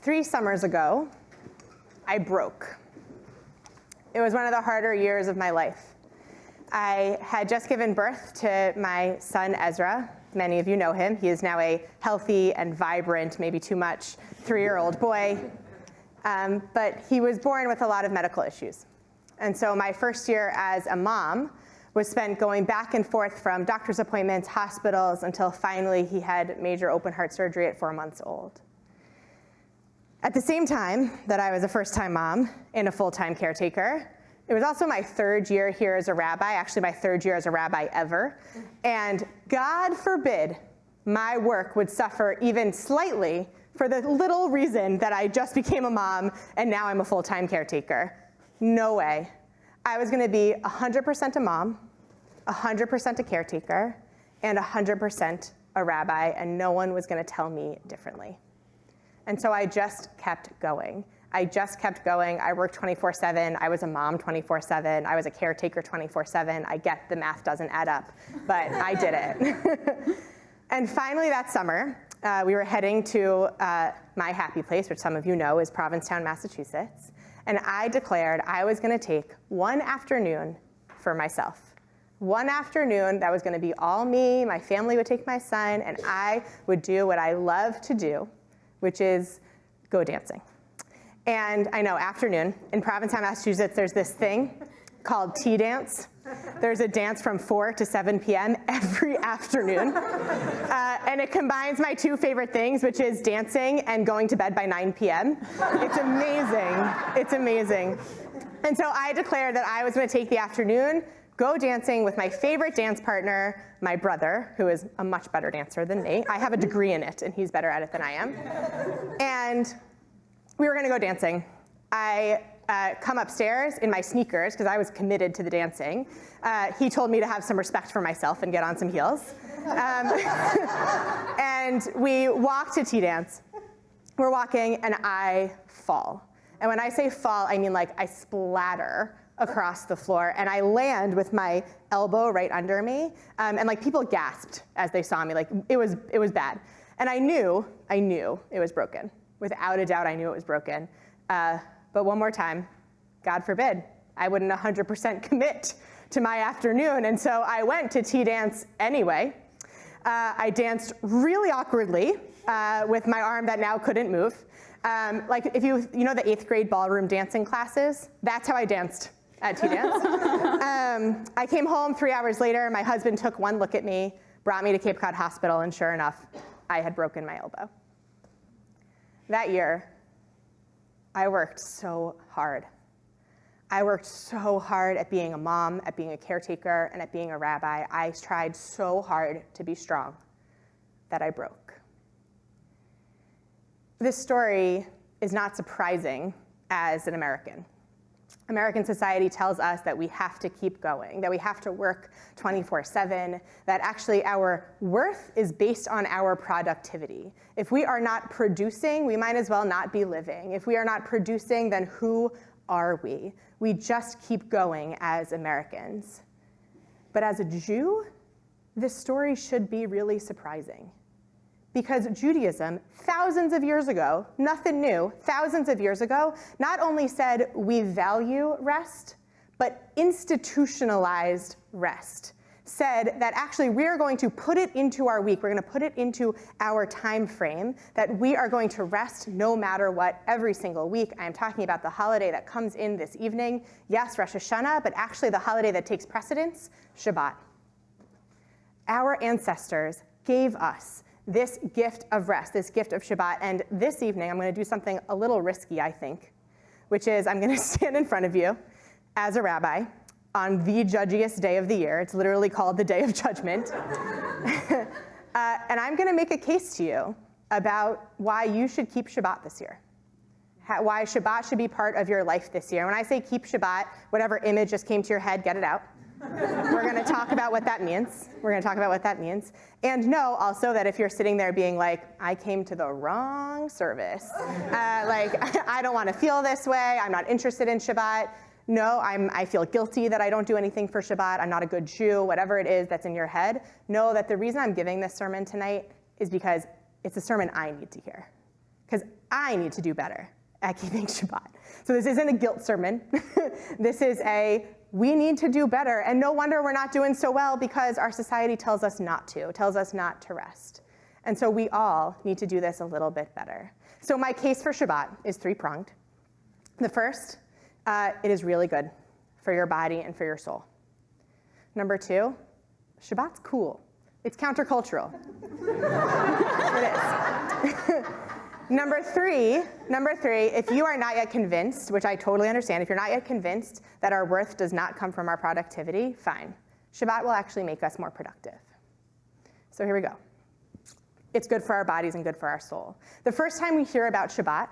3 summers ago, I broke. It was one of the harder years of my life. I had just given birth to my son, Ezra. Many of you know him. He is now a healthy and vibrant, maybe too much, 3-year-old boy. But he was born with a lot of medical issues. And so my first year as a mom was spent going back and forth from doctor's appointments, hospitals, until finally he had major open heart surgery at 4 months old. At the same time that I was a first-time mom and a full-time caretaker, it was also my 3rd year here as a rabbi, actually my 3rd year as a rabbi ever. And God forbid my work would suffer even slightly for the little reason that I just became a mom and now I'm a full-time caretaker. No way. I was going to be 100% a mom, 100% a caretaker, and 100% a rabbi, and no one was going to tell me differently. And so I just kept going. I worked 24/7. I was a mom 24/7. I was a caretaker 24/7. I get the math doesn't add up, but I did it. And finally that summer, we were heading to my happy place, which some of you know is Provincetown, Massachusetts. And I declared I was going to take one afternoon for myself. One afternoon that was going to be all me, my family would take my son, and I would do what I love to do, which is go dancing. And I know, afternoon, in Provincetown, Massachusetts, there's this thing called tea dance. There's a dance from 4 to 7 p.m. every afternoon. And it combines my 2 favorite things, which is dancing and going to bed by 9 p.m. It's amazing. It's amazing. And so I declared that I was going to take the afternoon, go dancing with my favorite dance partner, my brother, who is a much better dancer than me. I have a degree in it, and he's better at it than I am. And we were going to go dancing. I come upstairs in my sneakers, because I was committed to the dancing. He told me to have some respect for myself and get on some heels. And we walk to tea dance. We're walking, and I fall. And when I say fall, I mean like I splatter across the floor, and I land with my elbow right under me. And like people gasped as they saw me. Like it was bad. And I knew it was broken. Without a doubt, I knew it was broken. But one more time, God forbid, I wouldn't 100% commit to my afternoon. And so I went to tea dance anyway. I danced really awkwardly with my arm that now couldn't move. Like if you know the 8th grade ballroom dancing classes, that's how I danced at tea dance. I came home 3 hours later. My husband took one look at me, brought me to Cape Cod Hospital, and sure enough, I had broken my elbow. That year, I worked so hard. I worked so hard at being a mom, at being a caretaker, and at being a rabbi. I tried so hard to be strong that I broke. This story is not surprising as an American. American society tells us that we have to keep going, that we have to work 24/7, that actually our worth is based on our productivity. If we are not producing, we might as well not be living. If we are not producing, then who are we? We just keep going as Americans. But as a Jew, this story should be really surprising. Because Judaism, thousands of years ago, nothing new, thousands of years ago, not only said we value rest, but institutionalized rest. Said that actually we are going to put it into our week, we're going to put it into our time frame, that we are going to rest no matter what every single week. I am talking about the holiday that comes in this evening. Yes, Rosh HaShanah, but actually the holiday that takes precedence, Shabbat. Our ancestors gave us this gift of rest, this gift of Shabbat. And this evening, I'm going to do something a little risky, I think, which is I'm going to stand in front of you as a rabbi on the judgiest day of the year. It's literally called the Day of Judgment. And I'm going to make a case to you about why you should keep Shabbat this year, why Shabbat should be part of your life this year. When I say keep Shabbat, whatever image just came to your head, get it out. We're going to talk about what that means. And know also that if you're sitting there being like, I came to the wrong service, like I don't want to feel this way, I'm not interested in Shabbat. No, I feel guilty that I don't do anything for Shabbat, I'm not a good Jew, whatever it is that's in your head. Know that the reason I'm giving this sermon tonight is because it's a sermon I need to hear. because I need to do better at keeping Shabbat. So this isn't a guilt sermon. This is we need to do better. And no wonder we're not doing so well, because our society tells us not to, tells us not to rest. And so we all need to do this a little bit better. So my case for Shabbat is three-pronged. The first, it is really good for your body and for your soul. Number two, Shabbat's cool. It's countercultural. It is. Number three, if you are not yet convinced, which I totally understand, if you're not yet convinced that our worth does not come from our productivity, fine. Shabbat will actually make us more productive. So here we go. It's good for our bodies and good for our soul. The first time we hear about Shabbat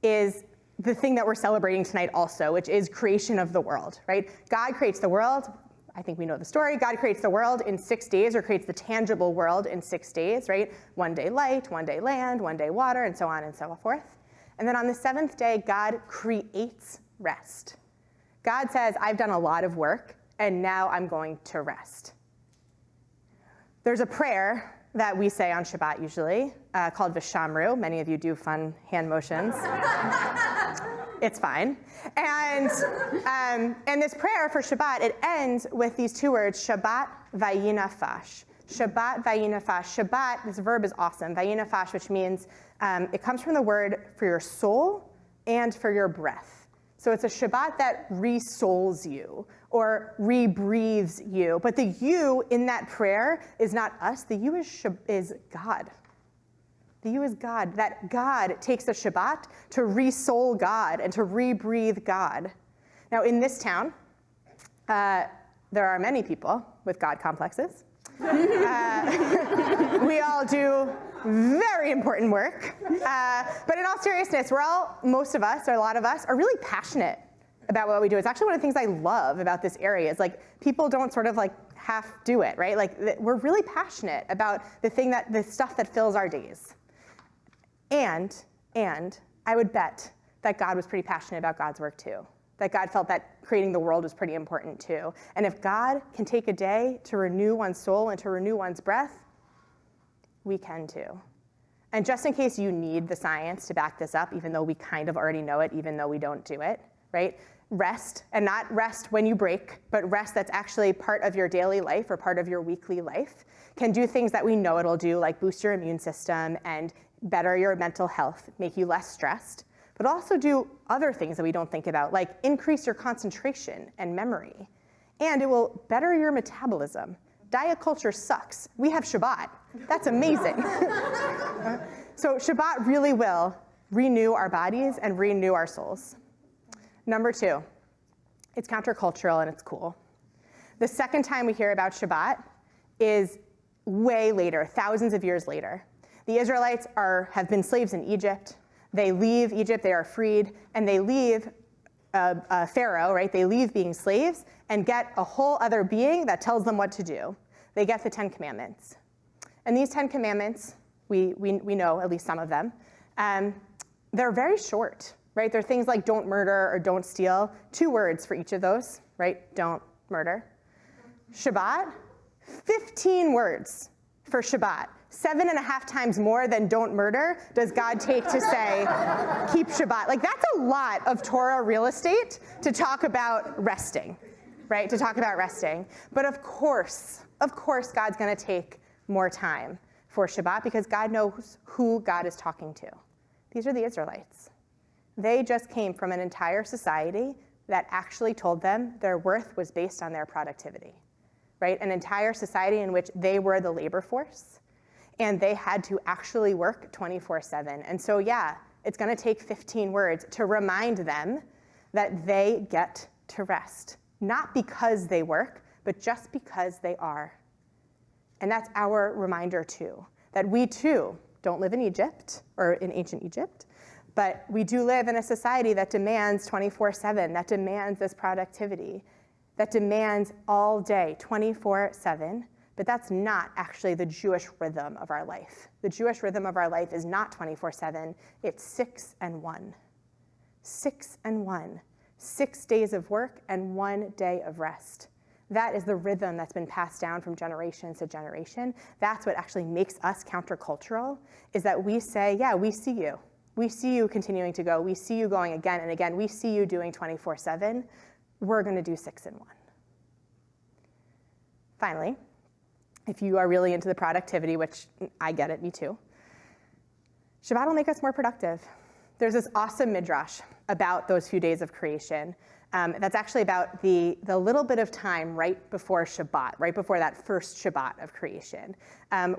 is the thing that we're celebrating tonight also, which is creation of the world, right? God creates the world. I think we know the story. God creates the world in 6 days, or creates the tangible world in 6 days, right? 1 day light, 1 day land, 1 day water, and so on and so forth. And then on the seventh day, God creates rest. God says, I've done a lot of work, and now I'm going to rest. There's a prayer that we say on Shabbat usually, called Vishamru. Many of you do fun hand motions. It's fine. And this prayer for Shabbat, it ends with these two words, Shabbat vayinafash. Shabbat vayinafash. Shabbat, this verb is awesome, vayinafash, which means it comes from the word for your soul and for your breath. So it's a Shabbat that re-souls you or rebreathes you. But the you in that prayer is not us. The you is God. The you is God. That God takes a Shabbat to re-soul God and to rebreathe God. Now in this town, there are many people with God complexes. We all do very important work. But in all seriousness, most of us, or a lot of us, are really passionate about what we do. It's actually one of the things I love about this area is like people don't sort of like half do it, right? Like we're really passionate about the stuff that fills our days. And I would bet that God was pretty passionate about God's work too. That God felt that creating the world was pretty important too. And if God can take a day to renew one's soul and to renew one's breath, we can too. And just in case you need the science to back this up, even though we kind of already know it, even though we don't do it, right? Rest, and not rest when you break, but rest that's actually part of your daily life or part of your weekly life, can do things that we know it'll do, like boost your immune system and better your mental health, make you less stressed, but also do other things that we don't think about, like increase your concentration and memory. And it will better your metabolism. Diet culture sucks. We have Shabbat. That's amazing. So Shabbat really will renew our bodies and renew our souls. Number two, it's countercultural and it's cool. The second time we hear about Shabbat is way later, thousands of years later. The Israelites have been slaves in Egypt. They leave Egypt, they are freed, and they leave Pharaoh, right? They leave being slaves and get a whole other being that tells them what to do. They get the 10 Commandments. And these 10 Commandments, we know at least some of them, they're very short, right? They're things like don't murder or don't steal. 2 words for each of those, right? Don't murder. Shabbat, 15 words for Shabbat. 7.5 times more than don't murder does God take to say, keep Shabbat. Like that's a lot of Torah real estate to talk about resting, right? To talk about resting. But of course, God's gonna take more time for Shabbat because God knows who God is talking to. These are the Israelites. They just came from an entire society that actually told them their worth was based on their productivity, right? An entire society in which they were the labor force and they had to actually work 24/7. And so yeah, it's gonna take 15 words to remind them that they get to rest, not because they work, but just because they are. And that's our reminder too, that we too don't live in Egypt or in ancient Egypt, but we do live in a society that demands 24/7, that demands this productivity, that demands all day, 24/7, but that's not actually the Jewish rhythm of our life. The Jewish rhythm of our life is not 24/7, it's 6 and 1. 6 and 1. 6 days of work and 1 day of rest. That is the rhythm that's been passed down from generation to generation. That's what actually makes us countercultural, is that we say, yeah, we see you. We see you continuing to go. We see you going again and again. We see you doing 24/7. We're going to do 6 in 1. Finally, if you are really into the productivity, which I get it, me too, Shabbat will make us more productive. There's this awesome midrash about those few days of creation. That's actually about the little bit of time right before Shabbat, right before that first Shabbat of creation,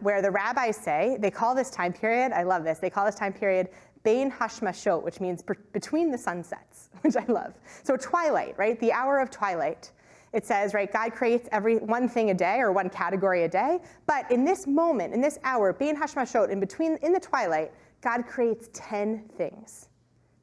where the rabbis say, they call this time period, I love this, they call this time period Bein Hashmashot, which means between the sunsets, which I love. So twilight, right, the hour of twilight. It says, right, God creates one thing a day or one category a day, but in this moment, in this hour, Bein Hashmashot, in the twilight, God creates 10 things.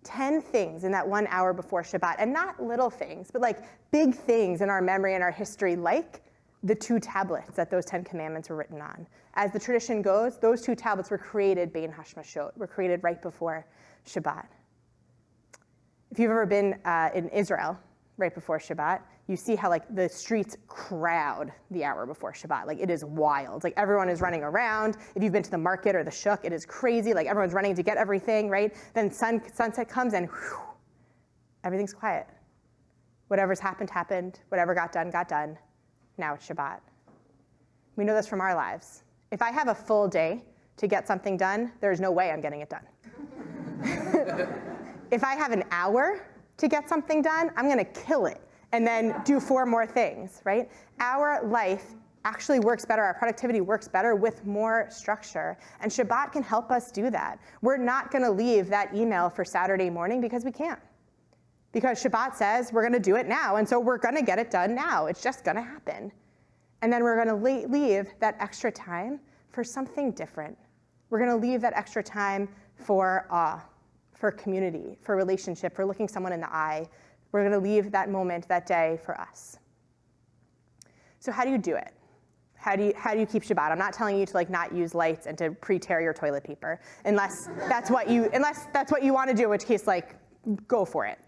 10 things in that 1 hour before Shabbat, and not little things, but like big things in our memory and our history, like the 2 tablets that those 10 commandments were written on. As the tradition goes, those 2 tablets were created Bein Hashmashot, were created right before Shabbat. If you've ever been in Israel right before Shabbat, you see how like the streets crowd the hour before Shabbat. Like it is wild. Like everyone is running around. If you've been to the market or the shuk, it is crazy. Like everyone's running to get everything, right? Then sunset comes and whew, everything's quiet. Whatever's happened, happened. Whatever got done, got done. Now it's Shabbat. We know this from our lives. If I have a full day to get something done, there's no way I'm getting it done. If I have an hour to get something done, I'm going to kill it and then do 4 more things, right? Our life actually works better. Our productivity works better with more structure. And Shabbat can help us do that. We're not going to leave that email for Saturday morning because we can't. Because Shabbat says we're going to do it now. And so we're going to get it done now. It's just going to happen. And then we're going to leave that extra time for something different. We're going to leave that extra time for awe, for community, for relationship, for looking someone in the eye. We're going to leave that moment, that day for us. So how do you do it? How do you keep Shabbat? I'm not telling you to like not use lights and to pre-tear your toilet paper, unless that's what you want to do, in which case like go for it.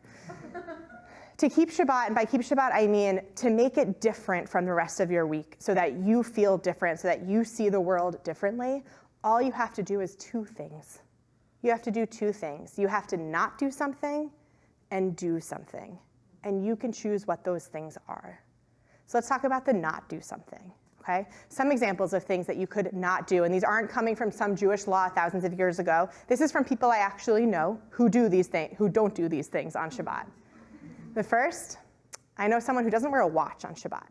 To keep Shabbat, and by keep Shabbat I mean to make it different from the rest of your week so that you feel different, so that you see the world differently, all you have to do is 2 things. You have to do 2 things. You have to not do something and do something. And you can choose what those things are. So let's talk about the not do something, okay? Some examples of things that you could not do, and these aren't coming from some Jewish law thousands of years ago. This is from people I actually know who don't do these things on Shabbat. The first, I know someone who doesn't wear a watch on Shabbat.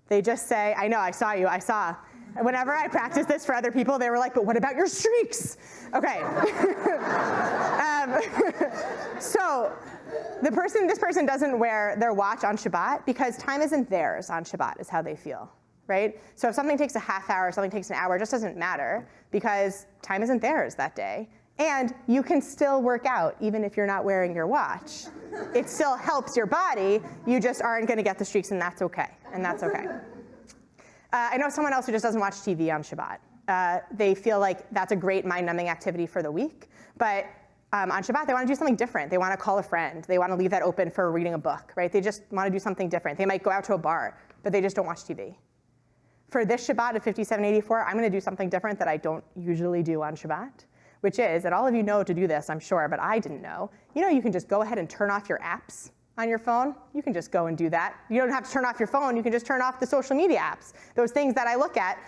They just say, I know, I saw. Whenever I practice this for other people, they were like, but what about your streaks? Okay. So this person doesn't wear their watch on Shabbat because time isn't theirs on Shabbat is how they feel, right? So if something takes a half hour, something takes an hour, it just doesn't matter because time isn't theirs that day. And you can still work out even if you're not wearing your watch. It still helps your body. You just aren't going to get the streaks, and that's okay. I know someone else who just doesn't watch TV on Shabbat. They feel like that's a great mind-numbing activity for the week, but on Shabbat they want to do something different. They want to call a friend. They want to leave that open for reading a book, right? They just want to do something different. They might go out to a bar, but they just don't watch TV. For this Shabbat of 5784, I'm going to do something different that I don't usually do on Shabbat, which is, and all of you know to do this, I'm sure, but I didn't know, you can just go ahead and turn off your apps on your phone. You can just go and do that. You don't have to turn off your phone. You can just turn off the social media apps. Those things that I look at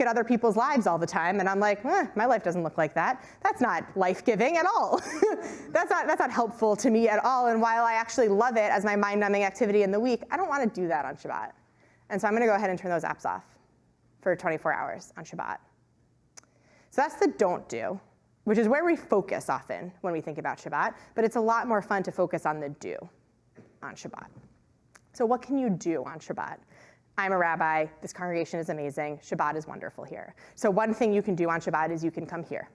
other people's lives all the time, and I'm like, my life doesn't look like that. That's not life-giving at all. That's not helpful to me at all, and while I actually love it as my mind-numbing activity in the week, I don't want to do that on Shabbat. And so I'm going to go ahead and turn those apps off for 24 hours on Shabbat. So that's the don't do, which is where we focus often when we think about Shabbat, but it's a lot more fun to focus on the do on Shabbat. So what can you do on Shabbat? I'm a rabbi. This congregation is amazing. Shabbat is wonderful here. So one thing you can do on Shabbat is you can come here.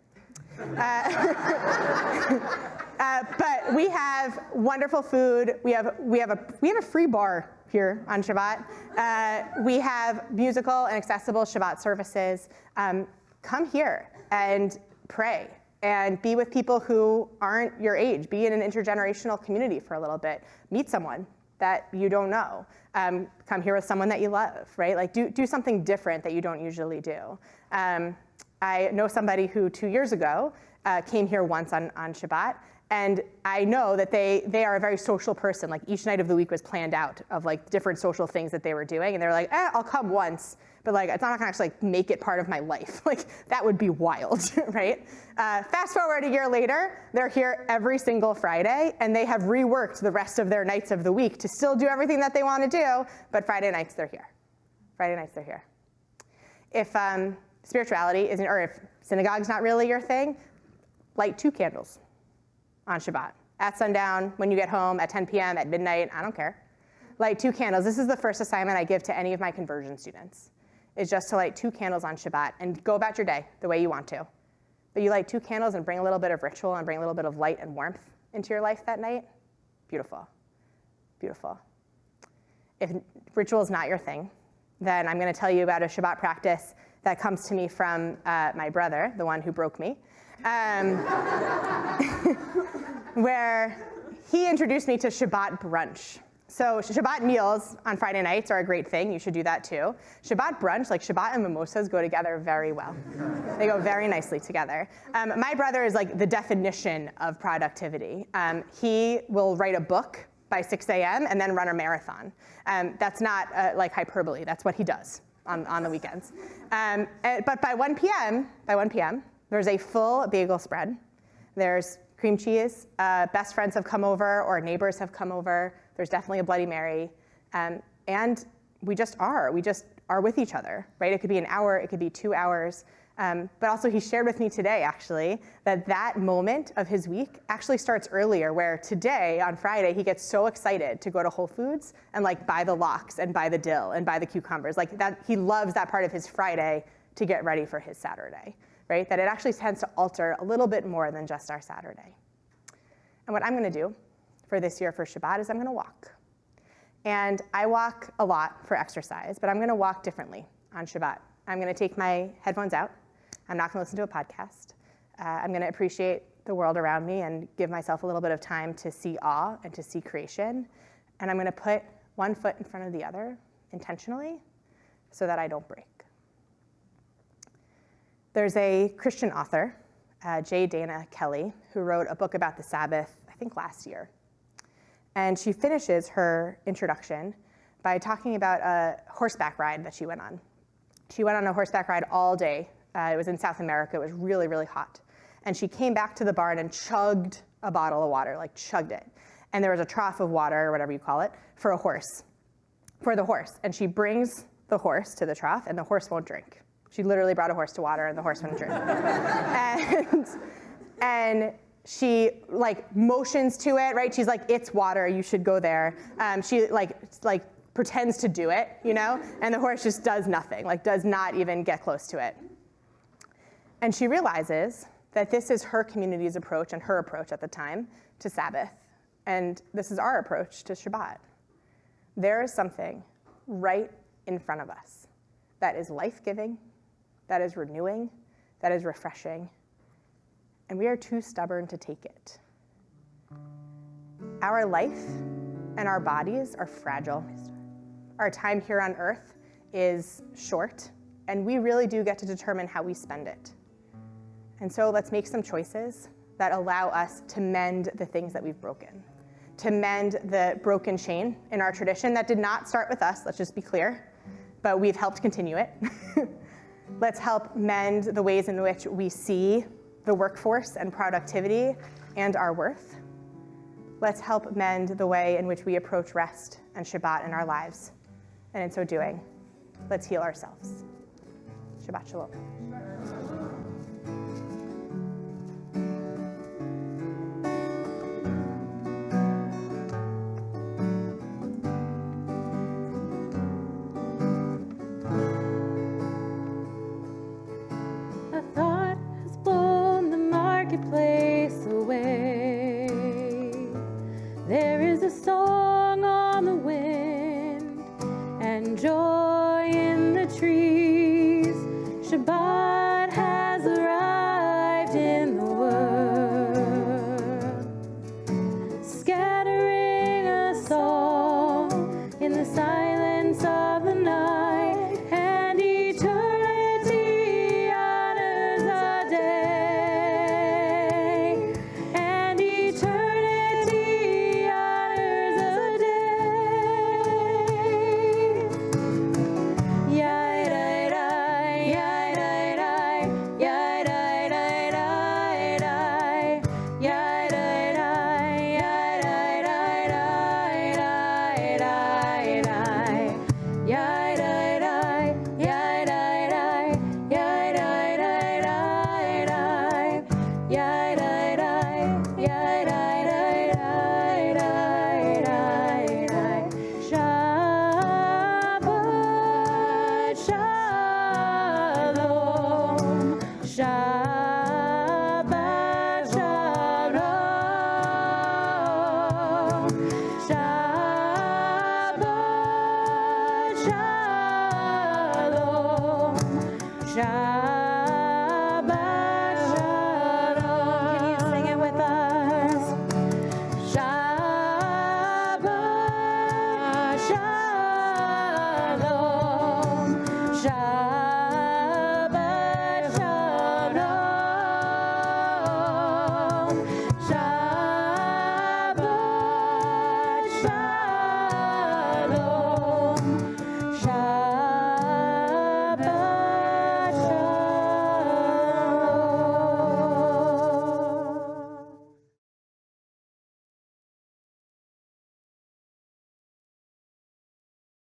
But we have wonderful food. We have a free bar here on Shabbat. We have musical and accessible Shabbat services. Come here and pray and be with people who aren't your age. Be in an intergenerational community for a little bit. Meet someone that you don't know. Come here with someone that you love, right? Like do something different that you don't usually do. I know somebody who 2 years ago came here once on Shabbat, and I know that they are a very social person. Like each night of the week was planned out of like different social things that they were doing, and they were like, I'll come once, but like it's not gonna actually like make it part of my life. Like that would be wild, right? Fast forward a year later, they're here every single Friday, and they have reworked the rest of their nights of the week to still do everything that they want to do, but Friday nights they're here. Friday nights they're here. If spirituality isn't, or if synagogue's not really your thing, light 2 candles on Shabbat. At sundown, when you get home, at 10 p.m., at midnight, I don't care. Light 2 candles. This is the first assignment I give to any of my conversion students, is just to light 2 candles on Shabbat and go about your day the way you want to. But you light 2 candles and bring a little bit of ritual and bring a little bit of light and warmth into your life that night. Beautiful, beautiful. If ritual is not your thing, then I'm gonna tell you about a Shabbat practice that comes to me from my brother, the one who broke me, where he introduced me to Shabbat brunch. So Shabbat meals on Friday nights are a great thing. You should do that too. Shabbat brunch, like Shabbat and mimosas, go together very well. They go very nicely together. My brother is like the definition of productivity. He will write a book by 6 a.m. and then run a marathon. That's not like hyperbole. That's what he does on the weekends. But by 1 p.m., there's a full bagel spread. There's cream cheese. Best friends have come over, or neighbors have come over. There's definitely a Bloody Mary. And we just are with each other, right? It could be an hour, it could be 2 hours. But also he shared with me today, actually, that moment of his week actually starts earlier, where today, on Friday, he gets so excited to go to Whole Foods and like buy the lox and buy the dill and buy the cucumbers. Like that, he loves that part of his Friday to get ready for his Saturday, right? That it actually tends to alter a little bit more than just our Saturday. And what I'm gonna do for this year for Shabbat is I'm gonna walk. And I walk a lot for exercise, but I'm gonna walk differently on Shabbat. I'm gonna take my headphones out. I'm not gonna listen to a podcast. I'm gonna appreciate the world around me and give myself a little bit of time to see awe and to see creation. And I'm gonna put one foot in front of the other intentionally so that I don't break. There's a Christian author, J. Dana Kelly, who wrote a book about the Sabbath, I think last year. And she finishes her introduction by talking about a horseback ride that she went on. She went on a horseback ride all day. It was in South America. It was really, really hot. And she came back to the barn and chugged a bottle of water, like chugged it. And there was a trough of water, or whatever you call it, for the horse. And she brings the horse to the trough, and the horse won't drink. She literally brought a horse to water, and the horse wouldn't drink. and she like motions to it, right? She's like, it's water, you should go there. She like pretends to do it, you know? And the horse just does nothing, like does not even get close to it. And she realizes that this is her community's approach and her approach at the time to Sabbath. And this is our approach to Shabbat. There is something right in front of us that is life-giving, that is renewing, that is refreshing, and we are too stubborn to take it. Our life and our bodies are fragile. Our time here on earth is short, and we really do get to determine how we spend it. And so let's make some choices that allow us to mend the things that we've broken, to mend the broken chain in our tradition that did not start with us, let's just be clear, but we've helped continue it. Let's help mend the ways in which we see the workforce and productivity and our worth. Let's help mend the way in which we approach rest and Shabbat in our lives. And in so doing, let's heal ourselves. Shabbat shalom. Place away. There is a song on the wind and joy in the trees. Shabbat has arrived in the world, scattering us all in the silence of the night, and eternity honors Yada